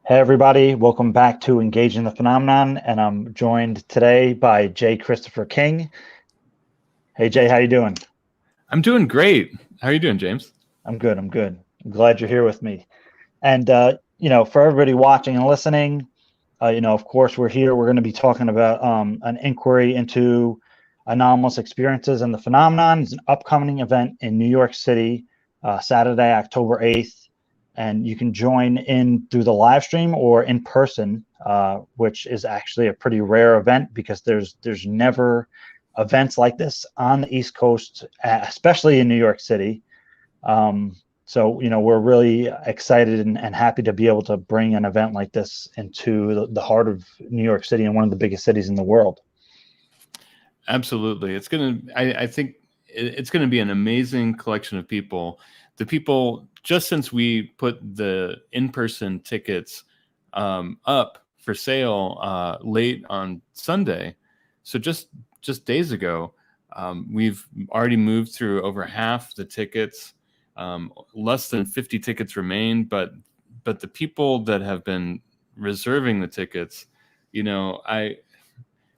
Hey everybody, welcome back to Engaging the Phenomenon, and I'm joined today by J. Christopher King. Hey Jay, how you doing? I'm doing great. How are you doing, James? I'm good. I'm glad you're here with me. And for everybody watching and listening, of course we're here. We're going to be talking about an inquiry into anomalous experiences and the phenomenon. It's an upcoming event in New York City, Saturday, October 8th. And you can join in through the live stream or in person, which is actually a pretty rare event because there's never events like this on the East Coast, especially in New York City. So we're really excited and happy to be able to bring an event like this into the heart of New York City and one of the biggest cities in the world. Absolutely. I think it's gonna be an amazing collection of people. The people, just since we put the in-person tickets up for sale late on Sunday, so just days ago, we've already moved through over half the tickets. Less than 50 tickets remain, but the people that have been reserving the tickets,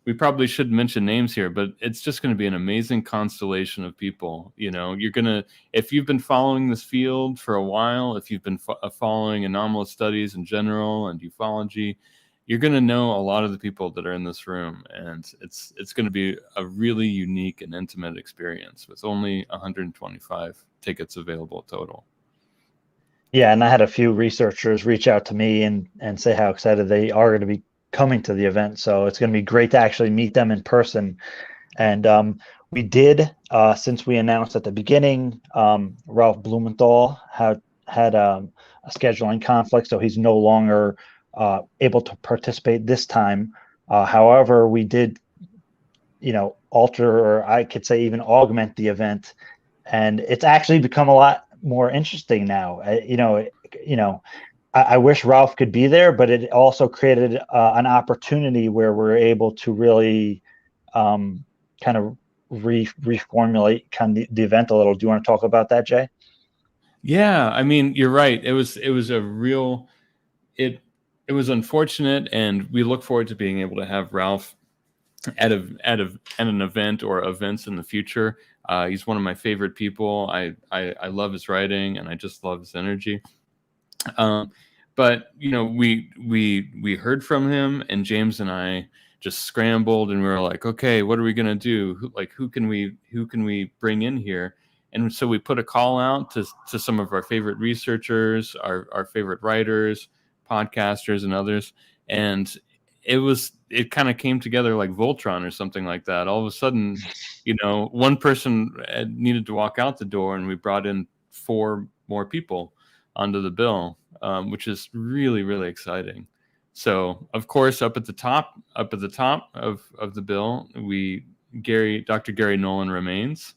we probably should mention names here, but it's just going to be an amazing constellation of people. If you've been following this field for a while, if you've been following anomalous studies in general and ufology, you're going to know a lot of the people that are in this room, and it's going to be a really unique and intimate experience with only 125 tickets available total. Yeah, and I had a few researchers reach out to me and say how excited they are going to be coming to the event. So it's going to be great to actually meet them in person. And we did, since we announced at the beginning, Ralph Blumenthal had a scheduling conflict, so he's no longer able to participate this time. However, we did, alter, or I could say even augment the event, and it's actually become a lot more interesting now. I wish Ralph could be there, but it also created an opportunity where we're able to really kind of reformulate kind of the event a little. Do you want to talk about that, Jay? Yeah, I mean, you're right. It was unfortunate, and we look forward to being able to have Ralph at an event or events in the future. He's one of my favorite people. I love his writing, and I just love his energy. But we heard from him, and James and I just scrambled, and we were like, okay, what are we gonna do? Who can we bring in here? And so we put a call out to some of our favorite researchers, our favorite writers, podcasters, and others. And it kind of came together like Voltron or something like that. All of a sudden, one person needed to walk out the door, and we brought in 4 more people onto the bill, which is really, really exciting. So, of course, up at the top of the bill, Dr. Garry Nolan remains.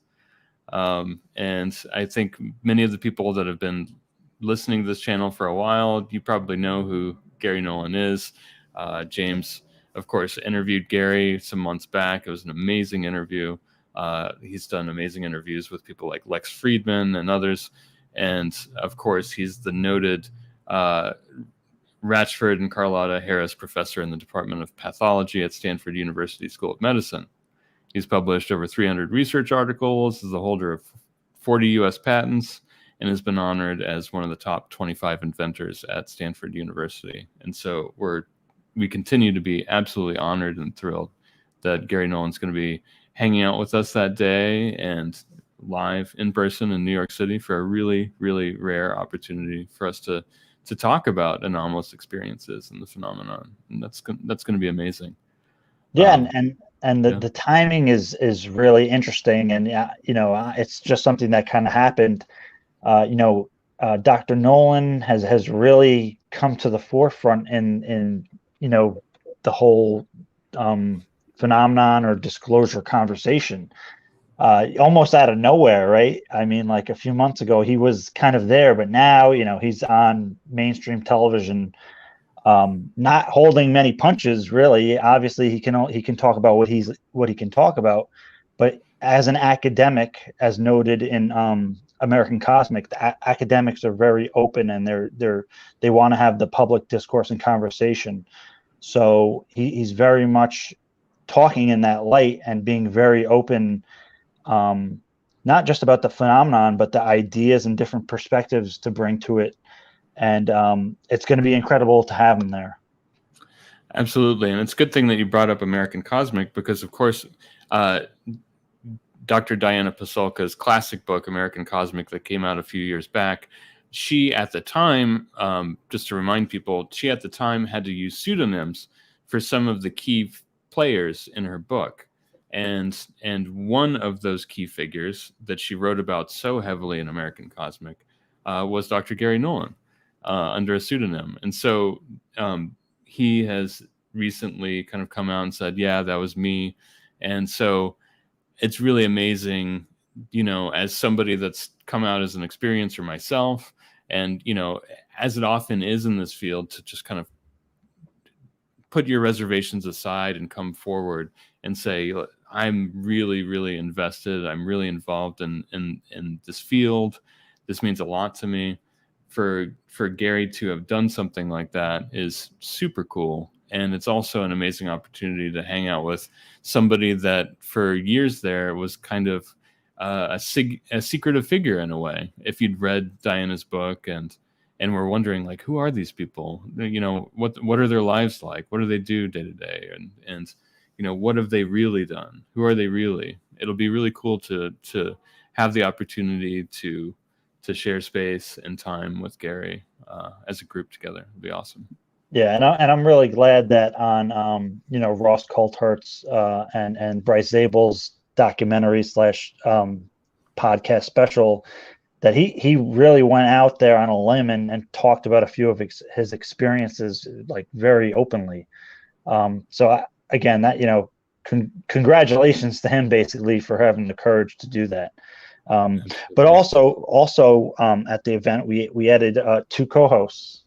And I think many of the people that have been listening to this channel for a while, you probably know who Garry Nolan is. James, of course, interviewed Garry some months back. It was an amazing interview. He's done amazing interviews with people like Lex Friedman and others. And of course, he's the noted Ratchford and Carlotta Harris Professor in the Department of Pathology at Stanford University School of Medicine. He's published over 300 research articles, is the holder of 40 U.S. patents, and has been honored as one of the top 25 inventors at Stanford University. And so we continue to be absolutely honored and thrilled that Garry Nolan's going to be hanging out with us that day and live in person in New York City for a really, really rare opportunity for us to talk about anomalous experiences and the phenomenon. And that's going to be amazing. Yeah, and the timing is really interesting, and it's just something that kind of happened. Dr. Nolan has really come to the forefront in the whole phenomenon or disclosure conversation, almost out of nowhere, right? I mean, like a few months ago he was kind of there, but now he's on mainstream television, not holding many punches, really. Obviously, he can talk about what he can talk about, but as an academic, as noted in American Cosmic, the academics are very open, and they want to have the public discourse and conversation. So he's very much talking in that light and being very open, not just about the phenomenon, but the ideas and different perspectives to bring to it. And it's going to be incredible to have him there. Absolutely. And it's a good thing that you brought up American Cosmic, because, of course, Dr. Diana Pasulka's classic book, American Cosmic, that came out a few years back, she at the time, just to remind people, she at the time had to use pseudonyms for some of the key players in her book. And one of those key figures that she wrote about so heavily in American Cosmic was Dr. Garry Nolan under a pseudonym. And so he has recently kind of come out and said, yeah, that was me. And so it's really amazing, as somebody that's come out as an experiencer myself, and, as it often is in this field, to just kind of put your reservations aside and come forward and say, I'm really, really invested. I'm really involved in this field. This means a lot to me. For Garry to have done something like that is super cool. And it's also an amazing opportunity to hang out with somebody that for years there was kind of a secretive figure in a way. If you'd read Diana's book and were wondering, like, who are these people? What are their lives like? What do they do day to day? And what have they really done? Who are they really? It'll be really cool to have the opportunity to share space and time with Garry as a group together. It'll be awesome. Yeah, and I'm really glad that on Ross Coulthurt's and Bryce Zabel's documentary / podcast special, that he really went out there on a limb and talked about a few of his experiences, like, very openly. So again, that congratulations to him, basically, for having the courage to do that. But also at the event we added 2 co-hosts.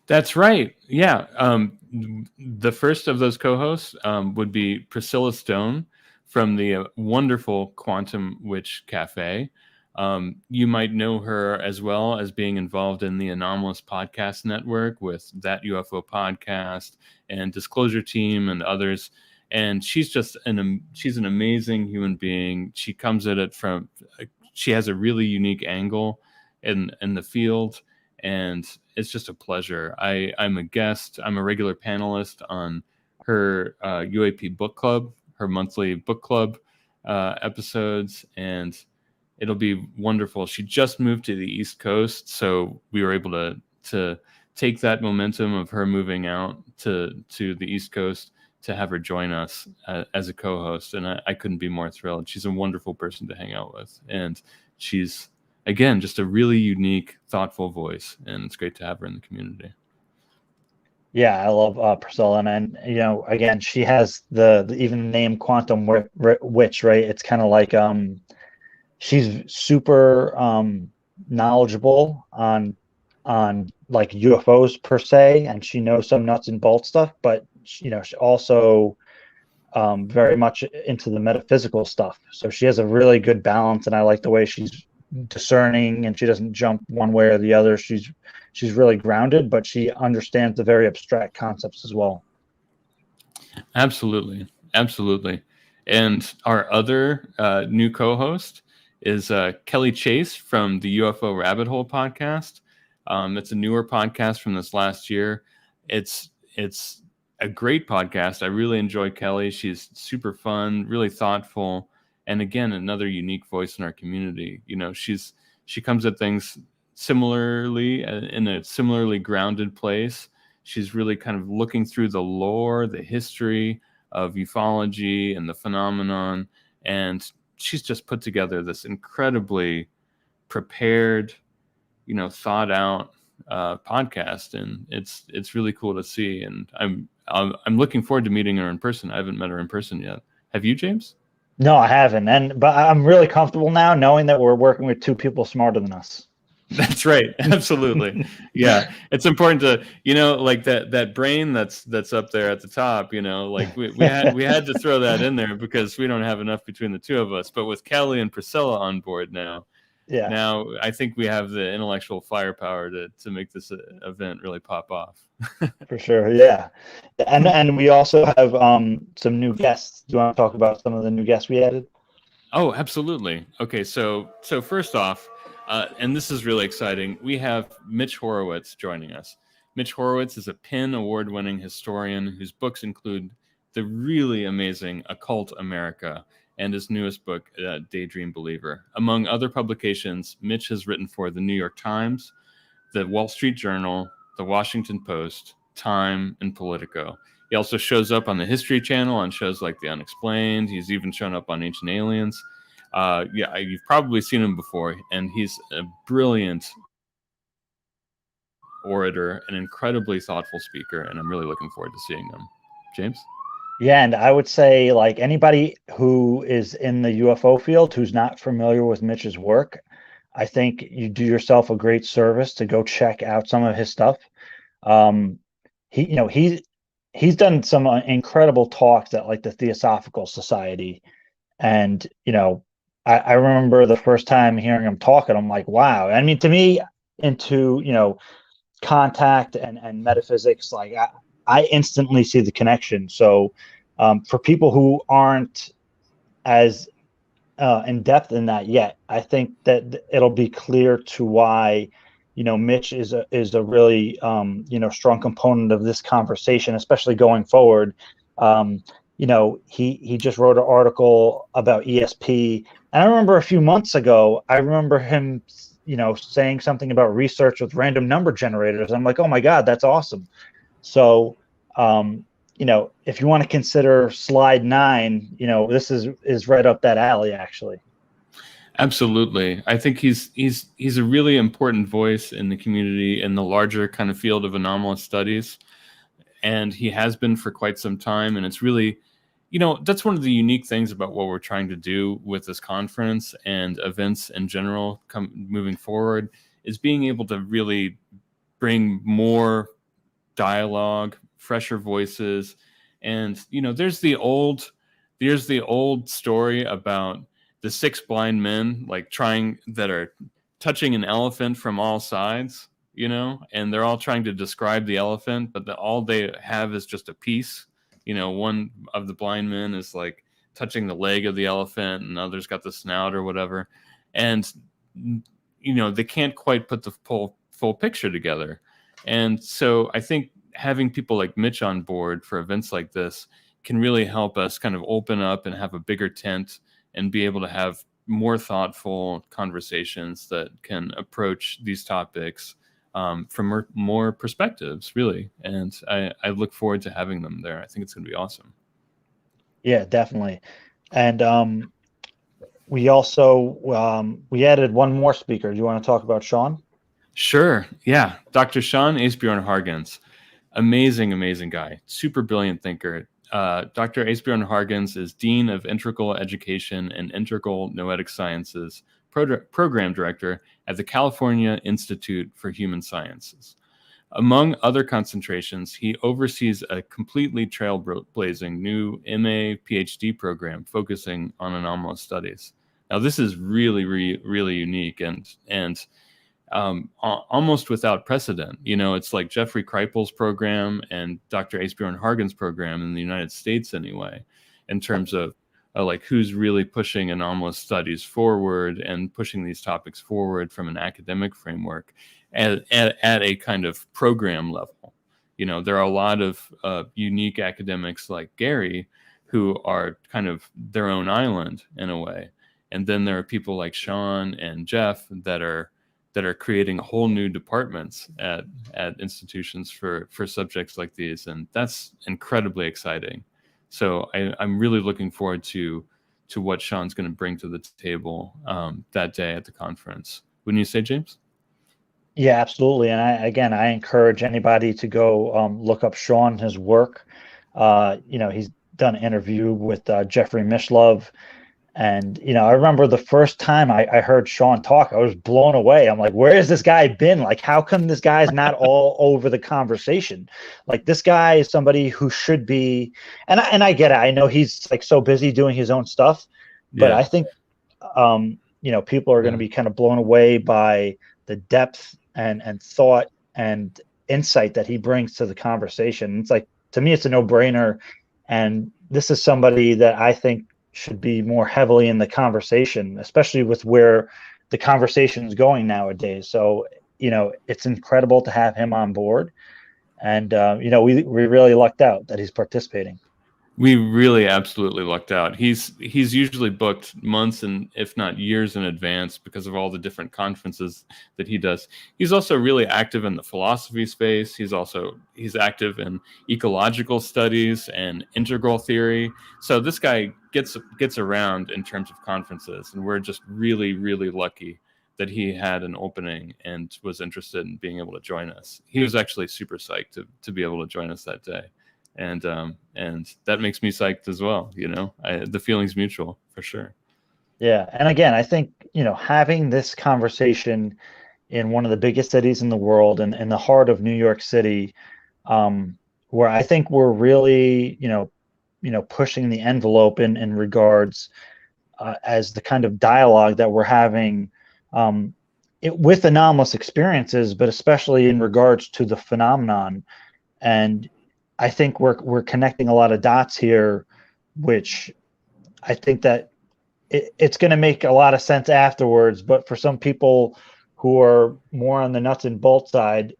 That's right. Yeah. The first of those co-hosts would be Priscilla Stone from the wonderful Quantum Witch Cafe. You might know her as well as being involved in the Anomalous podcast network with That UFO Podcast and Disclosure Team and others. And she's just she's an amazing human being. She comes at it she has a really unique angle in the field. And it's just a pleasure. I'm a guest. I'm a regular panelist on her UAP book club, her monthly book club episodes, and it'll be wonderful. She just moved to the East Coast, so we were able to take that momentum of her moving out to the East Coast to have her join us as a co-host, and I couldn't be more thrilled. She's a wonderful person to hang out with, and she's, again, just a really unique, thoughtful voice, and it's great to have her in the community. Yeah, I love Priscilla, and again, she has the even name Quantum Witch, right? It's kind of like she's super knowledgeable on like UFOs per se, and she knows some nuts and bolts stuff, but she also very much into the metaphysical stuff. So she has a really good balance, and I like the way she's discerning, and she doesn't jump one way or the other. She's really grounded, but she understands the very abstract concepts as well. Absolutely. And our other new co-host is Kelly Chase from the UFO Rabbit Hole podcast. It's a newer podcast from this last year. It's a great podcast. I really enjoy Kelly. She's super fun, really thoughtful, and again, another unique voice in our community. She comes at things similarly, in a similarly grounded place. She's really kind of looking through the lore, the history of ufology and the phenomenon, and she's just put together this incredibly prepared, thought out podcast, and it's really cool to see. And I'm looking forward to meeting her in person. I haven't met her in person yet. Have you, James? No, I haven't. But I'm really comfortable now knowing that we're working with 2 people smarter than us. That's right. Absolutely. Yeah. It's important to, like that brain that's up there at the top, like we had to throw that in there because we don't have enough between the 2 of us. But with Kelly and Priscilla on board now, Yeah, now I think we have the intellectual firepower to make this event really pop off. for sure. Yeah, and we also have some new guests. Do you want to talk about some of the new guests we added? Oh, absolutely. Okay, so first off, and this is really exciting, we have Mitch Horowitz joining us. Mitch Horowitz is a PIN award-winning historian whose books include the really amazing Occult America and his newest book, Daydream Believer. Among other publications, Mitch has written for the New York Times, the Wall Street Journal, the Washington Post, Time, and Politico. He also shows up on the History Channel on shows like The Unexplained. He's even shown up on Ancient Aliens. Yeah, you've probably seen him before, and he's a brilliant orator, an incredibly thoughtful speaker, and I'm really looking forward to seeing him. James? Yeah, and I would say like anybody who is in the UFO field who's not familiar with Mitch's work, I think you do yourself a great service to go check out some of his stuff. Um, he's done some incredible talks at like the Theosophical Society, and I remember the first time hearing him talk, and I'm like, wow. I mean, to me, into contact and metaphysics, like I instantly see the connection. So for people who aren't as in depth in that yet, I think that it'll be clear to why Mitch is a really strong component of this conversation, especially going forward. He just wrote an article about ESP, and I remember a few months ago, I remember him saying something about research with random number generators. I'm like, oh my God, that's awesome. So if you want to consider slide 9, this is right up that alley, actually. Absolutely. I think he's a really important voice in the community in the larger kind of field of anomalous studies. And he has been for quite some time. And it's really, that's one of the unique things about what we're trying to do with this conference and events in general moving forward, is being able to really bring more dialogue, fresher voices. And, there's the old story about the 6 blind men that are touching an elephant from all sides, and they're all trying to describe the elephant, but all they have is just a piece. One of the blind men is like touching the leg of the elephant, and others got the snout or whatever. And, they can't quite put the full picture together. And so I think having people like Mitch on board for events like this can really help us kind of open up and have a bigger tent and be able to have more thoughtful conversations that can approach these topics from more perspectives, really. And I look forward to having them there. I think it's going to be awesome. Yeah, definitely. And we also we added one more speaker. Do you want to talk about Sean? Sure. Yeah. Dr. Sean Esbjörn-Hargens. Amazing guy. Super brilliant thinker. Dr. Esbjörn-Hargens is Dean of Integral Education and Integral Noetic Sciences, Program Director at the California Institute for Human Sciences. Among other concentrations, he oversees a completely trailblazing new MA PhD program focusing on anomalous studies. Now, this is really, really unique and almost without precedent. It's like Jeffrey Kripal's program and Dr. Esbjörn-Hargens' program in the United States anyway, in terms of like who's really pushing anomalous studies forward and pushing these topics forward from an academic framework at a kind of program level. There are a lot of unique academics like Garry who are kind of their own island in a way. And then there are people like Sean and Jeff that are creating whole new departments at institutions for subjects like these. And that's incredibly exciting. So I'm really looking forward to what Sean's going to bring to the table that day at the conference. Wouldn't you say, James? Yeah, absolutely. And I encourage anybody to go look up Sean, his work. He's done an interview with Jeffrey Mishlove. And, I remember the first time I heard Sean talk, I was blown away. I'm like, where has this guy been? Like, how come this guy's not all over the conversation? Like, this guy is somebody who should be, and I get it. I know he's like so busy doing his own stuff, but Yeah. I think people are going to be kind of blown away by the depth and thought and insight that he brings to the conversation. It's like, to me, it's a no-brainer. And this is somebody that I think should be more heavily in the conversation, especially with where the conversation is going nowadays. So, it's incredible to have him on board. And, we really lucked out that he's participating. We really absolutely lucked out. He's usually booked months and if not years in advance because of all the different conferences that he does. He's also really active in the philosophy space. He's active in ecological studies and integral theory. So this guy gets around in terms of conferences, and we're just really, really lucky that he had an opening and was interested in being able to join us. He was actually super psyched to be able to join us that day. And that makes me psyched as well. The feeling's mutual for sure. Yeah. And again, I think, having this conversation in one of the biggest cities in the world and in the heart of New York City, where I think we're really, pushing the envelope in regards as the kind of dialogue that we're having with anomalous experiences, but especially in regards to the phenomenon. And I think we're connecting a lot of dots here, which I think that it's going to make a lot of sense afterwards. But for some people who are more on the nuts and bolts side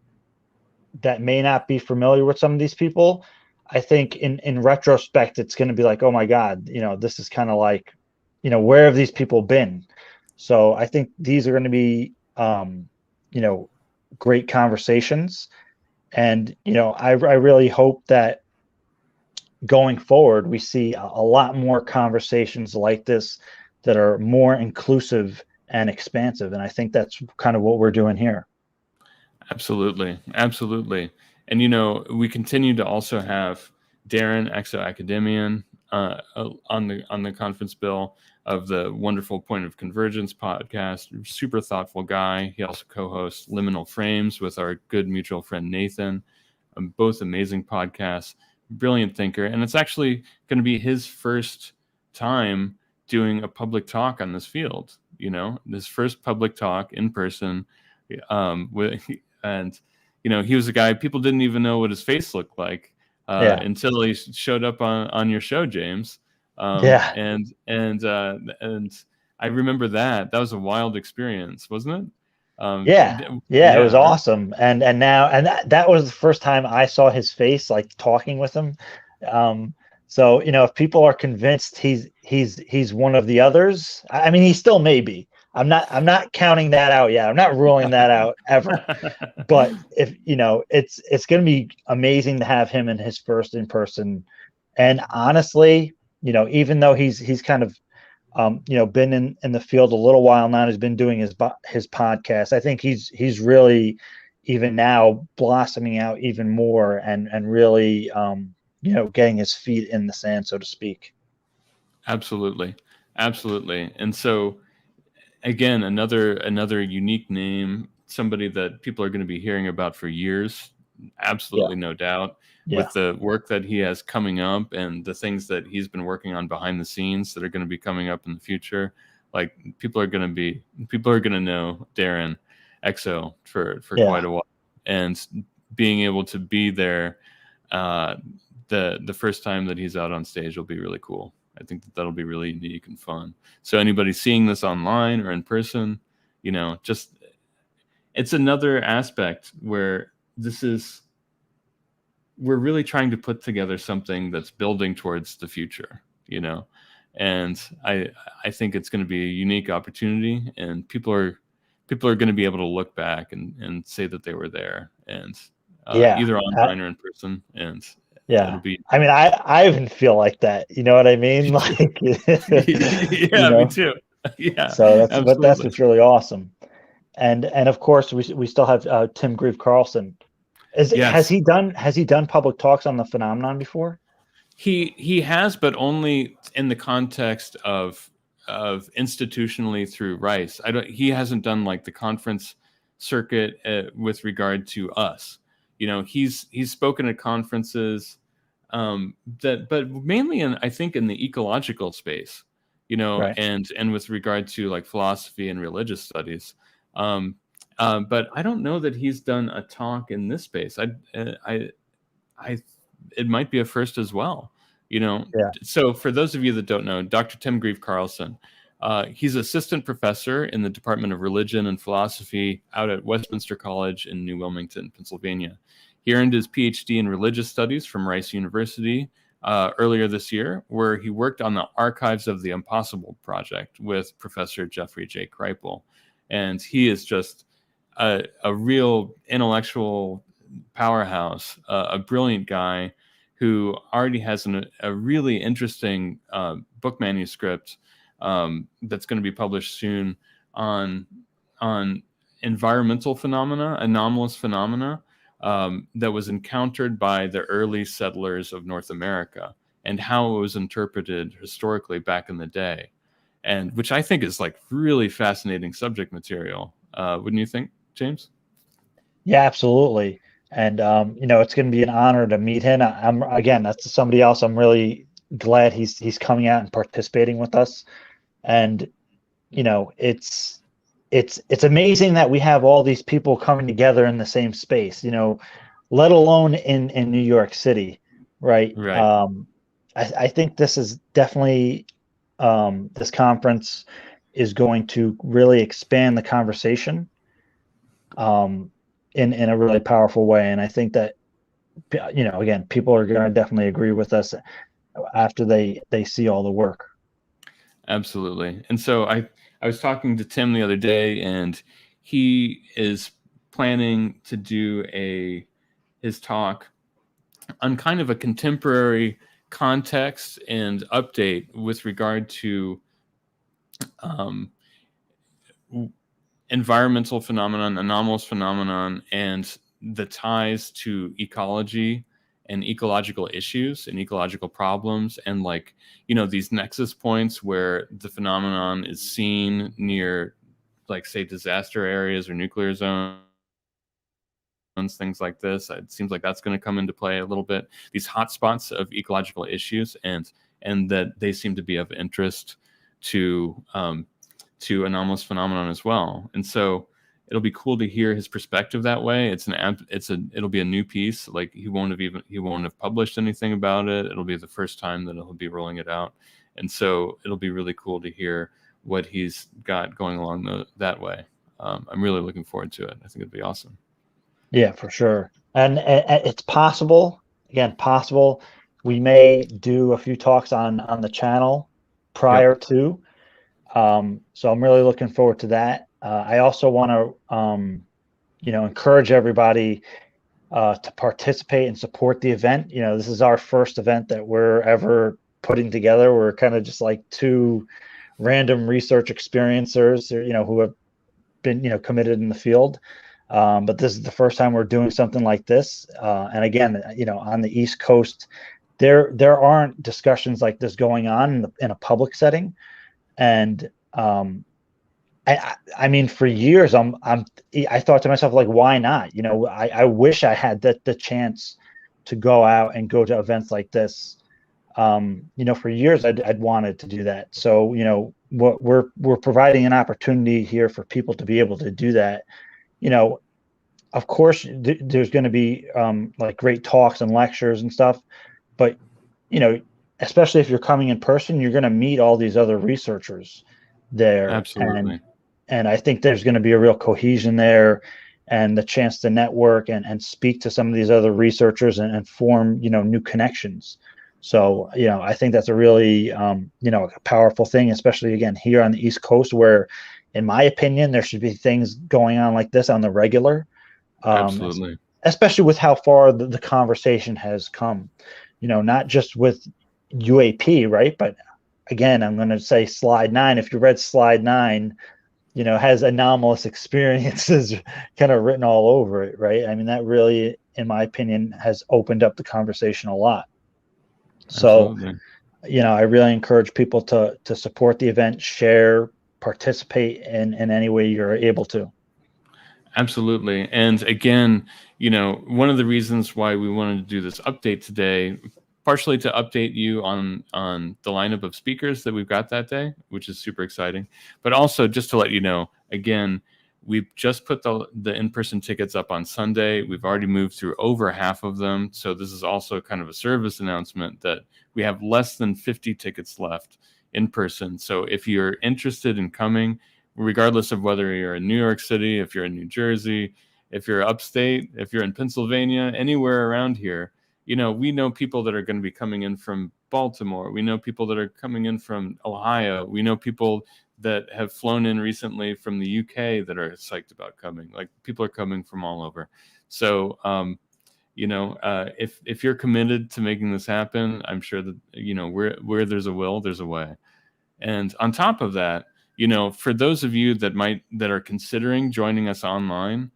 that may not be familiar with some of these people, I think in retrospect, it's going to be like, oh my God, this is kind of like, where have these people been? So I think these are going to be, great conversations. And, I really hope that going forward, we see a lot more conversations like this that are more inclusive and expansive. And I think that's kind of what we're doing here. Absolutely. Absolutely. And, we continue to also have Darren, Academian, on the conference bill of the wonderful Point of Convergence podcast. Super thoughtful guy. He also co-hosts Liminal Frames with our good mutual friend Nathan. Both amazing podcasts. Brilliant thinker. And it's actually going to be his first time doing a public talk on this field. His first public talk in person. He was a guy people didn't even know what his face looked like until he showed up on your show, James. And I remember that was a wild experience, wasn't it? It was awesome. And that was the first time I saw his face, like talking with him. So, if people are convinced he's one of the others, I mean, he still may be. I'm not counting that out yet. I'm not ruling that out ever. But if it's going to be amazing to have him in his first in person. And honestly, even though he's kind of been in the field a little while now, he's been doing his podcast. I think he's really even now blossoming out even more and really getting his feet in the sand, so to speak. Absolutely. And so again, another unique name, somebody that people are going to be hearing about for years. Absolutely, no doubt. With the work that he has coming up and the things that he's been working on behind the scenes that are going to be coming up in the future, like people are going to know Darren XO for quite a while, and being able to be there the first time that he's out on stage will be really cool. I think that'll be really unique and fun. So anybody seeing this online or in person, just it's another aspect where we're really trying to put together something that's building towards the future, and I think it's going to be a unique opportunity, and people are going to be able to look back and say that they were there, and either online or in person, and it'll be. I mean, I even feel like that. You know what I mean? Like, me too. Yeah. So that's what's really awesome, and of course we still have Tim Grieve-Carlson. Has he done public talks on the phenomenon before? He has, but only in the context of institutionally through Rice. He hasn't done like the conference circuit with regard to us. He's spoken at conferences but mainly I think in the ecological space. Right. and with regard to like philosophy and religious studies. But I don't know that he's done a talk in this space. It might be a first as well. Yeah. So for those of you that don't know, Dr. Tim Grieve-Carlson, he's assistant professor in the Department of Religion and Philosophy out at Westminster College in New Wilmington, Pennsylvania. He earned his PhD in religious studies from Rice University earlier this year, where he worked on the Archives of the Impossible project with Professor Jeffrey J. Kripal. And he is just a real intellectual powerhouse, a brilliant guy who already has a really interesting book manuscript that's going to be published soon on environmental phenomena, anomalous phenomena that was encountered by the early settlers of North America and how it was interpreted historically back in the day, and which I think is like really fascinating subject material. Wouldn't you think, James? Yeah, absolutely. And it's going to be an honor to meet him. I'm again, that's somebody else. I'm really glad he's coming out and participating with us. And it's amazing that we have all these people coming together in the same space. Let alone in New York City, right? Right. I think this is definitely this conference is going to really expand the conversation. In a really powerful way. And I think that, again, people are going to definitely agree with us after they see all the work. Absolutely. And so I was talking to Tim the other day, and he is planning to do his talk on kind of a contemporary context and update with regard to environmental phenomenon, anomalous phenomenon, and the ties to ecology and ecological issues and ecological problems, and like these nexus points where the phenomenon is seen near, like, say, disaster areas or nuclear zones, things like this. It seems like that's going to come into play a little bit, these hotspots of ecological issues, and that they seem to be of interest to anomalous phenomenon as well. And so it'll be cool to hear his perspective that way. It'll be a new piece. Like he won't have published anything about it. It'll be the first time that he'll be rolling it out. And so it'll be really cool to hear what he's got going along that way. I'm really looking forward to it. I think it'd be awesome. Yeah, for sure. And it's possible, we may do a few talks on the channel prior to. So I'm really looking forward to that. I also want to, encourage everybody to participate and support the event. This is our first event that we're ever putting together. We're kind of just like two random research experiencers, who have been, committed in the field. But this is the first time we're doing something like this. And again, on the East Coast, there aren't discussions like this going on in a public setting. And I mean, for years, I thought to myself, like, why not? I wish I had the chance to go out and go to events like this. For years, I'd wanted to do that. So, what we're providing an opportunity here for people to be able to do that. Of course, there's going to be like great talks and lectures and stuff, but especially if you're coming in person, you're going to meet all these other researchers there. Absolutely. And I think there's going to be a real cohesion there, and the chance to network and speak to some of these other researchers and form, new connections. So, I think that's a really, a powerful thing, especially again, here on the East Coast, where, in my opinion, there should be things going on like this on the regular. Absolutely. Especially with how far the conversation has come, not just with UAP, right? But again, I'm going to say slide 9. If you read slide 9, has anomalous experiences kind of written all over it, right? I mean, that really, in my opinion, has opened up the conversation a lot. So, Absolutely. I really encourage people to support the event, share, participate in any way you're able to. Absolutely. And again, one of the reasons why we wanted to do this update today, partially to update you on the lineup of speakers that we've got that day, which is super exciting, but also just to let you know, again, we've just put the in-person tickets up on Sunday. We've already moved through over half of them. So this is also kind of a service announcement that we have less than 50 tickets left in person. So if you're interested in coming, regardless of whether you're in New York City, if you're in New Jersey, if you're upstate, if you're in Pennsylvania, anywhere around here, you know, we know people that are going to be coming in from Baltimore. We know people that are coming in from Ohio. We know people that have flown in recently from the UK that are psyched about coming. Like, people are coming from all over. So, you know, if you're committed to making this happen, I'm sure that, you know, where there's a will, there's a way. And on top of that, you know, for those of you that are considering joining us online,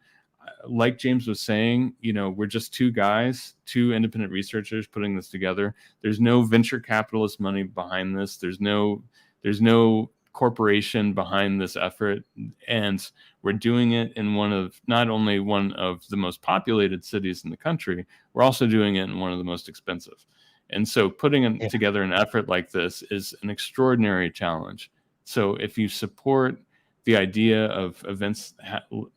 like James was saying, you know, we're just two guys, two independent researchers putting this together. There's no venture capitalist money behind this. There's no corporation behind this effort. And we're doing it in not only one of the most populated cities in the country, we're also doing it in one of the most expensive. And so putting together an effort like this is an extraordinary challenge. So if you support the idea of events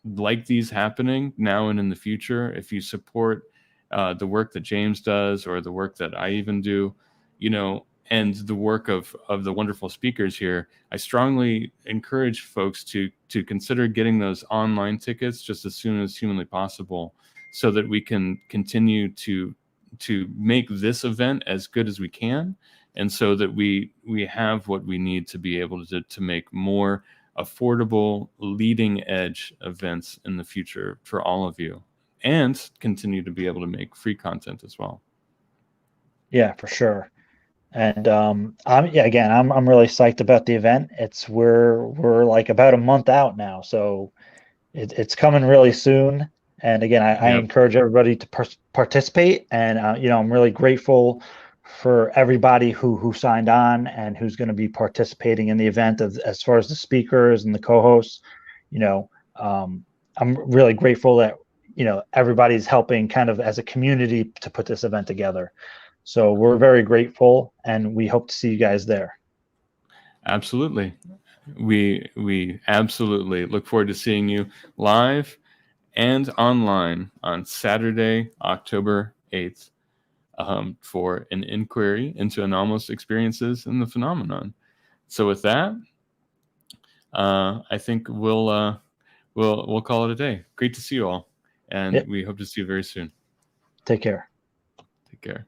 like these happening now and in the future, if you support the work that James does, or the work that I even do, you know, and the work of the wonderful speakers here, I strongly encourage folks to consider getting those online tickets just as soon as humanly possible, so that we can continue to make this event as good as we can, and so that we have what we need to be able to make more affordable, leading edge events in the future for all of you, and continue to be able to make free content as well. Yeah, for sure. And I'm really psyched about the event. We're like about a month out now, so it's coming really soon. And again, I encourage everybody to participate. And you know, I'm really grateful for everybody who signed on and who's going to be participating in the event, as far as the speakers and the co-hosts. You know, I'm really grateful that, you know, everybody's helping kind of as a community to put this event together. So we're very grateful, and we hope to see you guys there. Absolutely. We absolutely look forward to seeing you live and online on Saturday, October 8th, for an inquiry into anomalous experiences and the phenomenon. So with that, I think we'll call it a day. Great to see you all, and we hope to see you very soon. Take care. Take care.